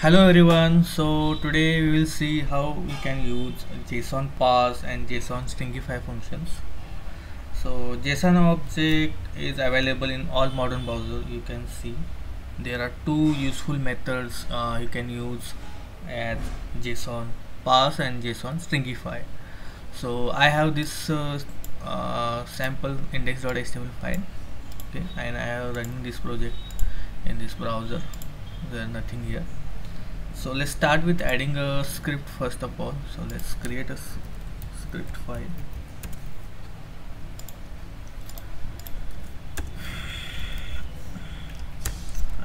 Hello everyone, so today we will see how we can use JSON parse and JSON stringify functions. So JSON object is available in all modern browsers. You can see there are two useful methods you can use as JSON parse and JSON stringify. So I have this sample index.html file, okay, and I am running this project in this browser. There is nothing here. So let's start with adding a script first of all. So let's create a script file.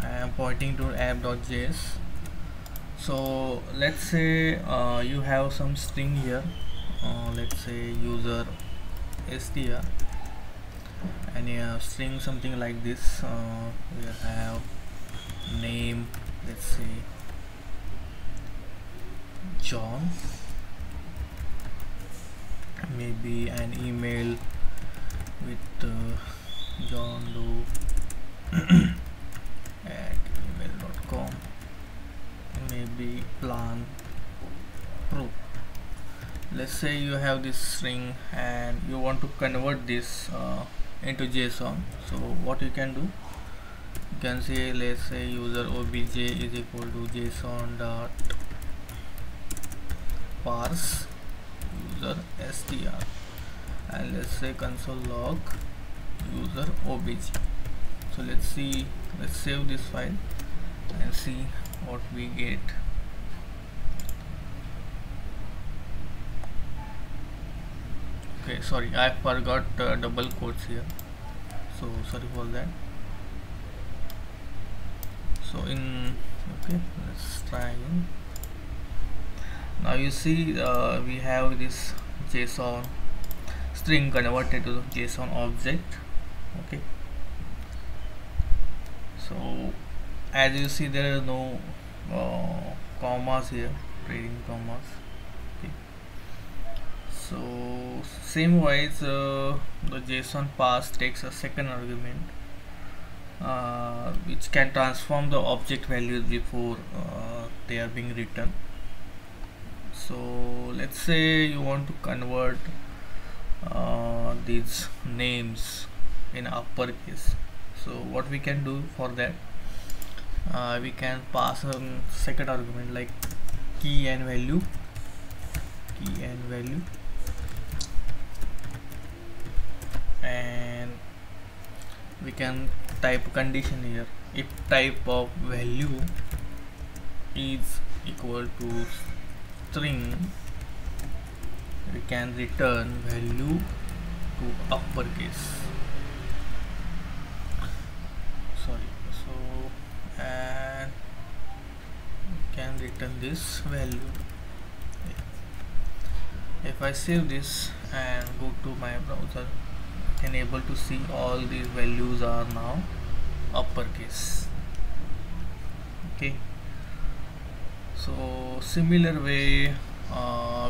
I am pointing to app.js. So let's say you have some string here. Let's say user str, and you have string something like this. We have name, let's say John, maybe an email with John Doe at gmail.com, maybe plan pro. Let's say you have this string and you want to convert this into JSON. So what you can do, you can say, let's say user obj is equal to JSON dot parse user str, and let's say console log user obj. So let's save this file and see what we get. Okay, sorry, I forgot double quotes here, so sorry for that. So okay, let's try again. Now you see we have this JSON string converted to the JSON object. Okay, so as you see there is no commas here, trading commas. Okay, so same wise the JSON parse takes a second argument which can transform the object values before they are being written. So let's say you want to convert these names in uppercase. So what we can do for that, we can pass a second argument like key and value, and we can type condition here. If type of value is equal to string, we can return value to uppercase. Sorry, so and we can return this value. If I save this and go to my browser, I can able to see all these values are now uppercase. Okay, so similar way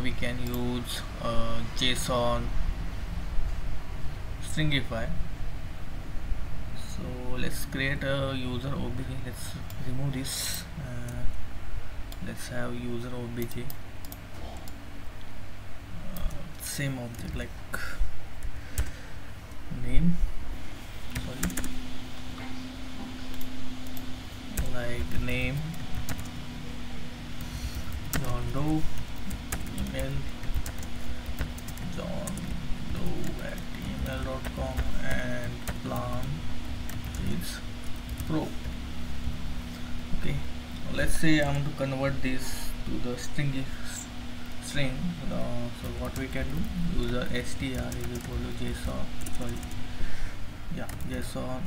we can use JSON stringify. So let's create a user obj. Let's remove this. Let's have user obj, same object like name, sorry, like name, John Doe, email John Doe at email.com, and plan is pro. Okay, let's say I want to convert this to the string. So what we can do, user str is equal to JSON, JSON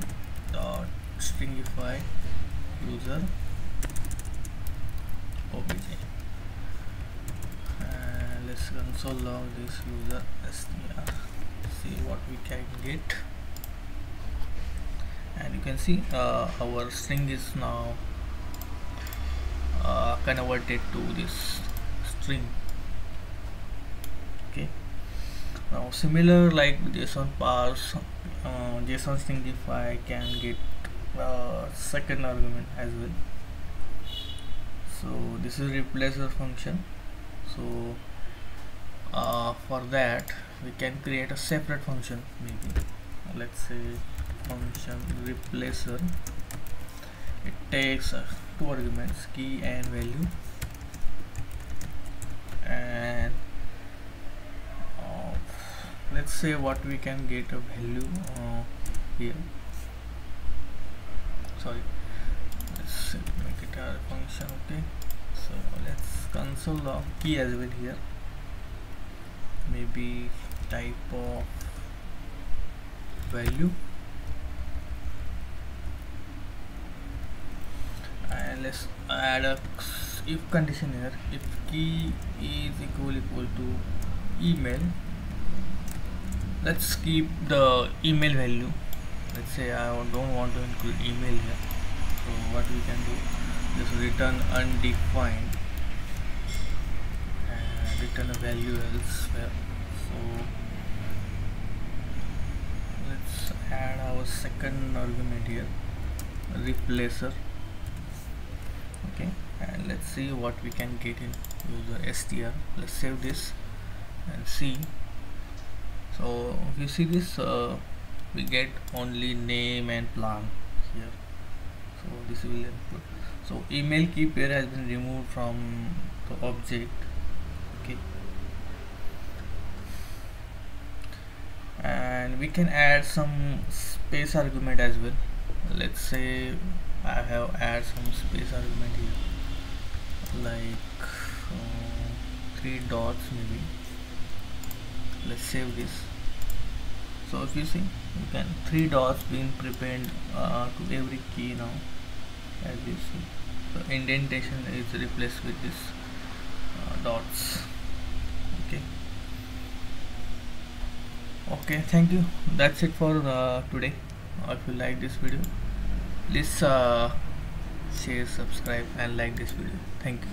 dot stringify user obj, and let's console log this user str, see what we can get. And you can see our string is now converted to this string. Okay, now similar like JSON parse, JSON stringify can get second argument as well. So this is replacer function. So for that we can create a separate function. Maybe let's say function replacer. It takes two arguments, key and value, and let's say what we can get a value here. Sorry, let's make it a function. Okay, so let's console log key as well here. Maybe type of value, and let's add a if condition here. If key is equal to email, let's keep the email value. Let's say I don't want to include email here, so what we can do, just return undefined and return a value elsewhere. So let's add our second argument here, replacer. Okay, and let's see what we can get in user str. Let's save this and see. So if you see this, we get only name and plan here. So this will input. So email key pair has been removed from the object. Okay, and we can add some space argument as well. Let's say I have add some space argument here, like 3 dots maybe. Let's save this. So if you see, you can 3 dots being prepared to every key now, as you see. So indentation is replaced with this dots. Okay, thank you. That's it for today. If you like this video, please share, subscribe and like this video. Thank you.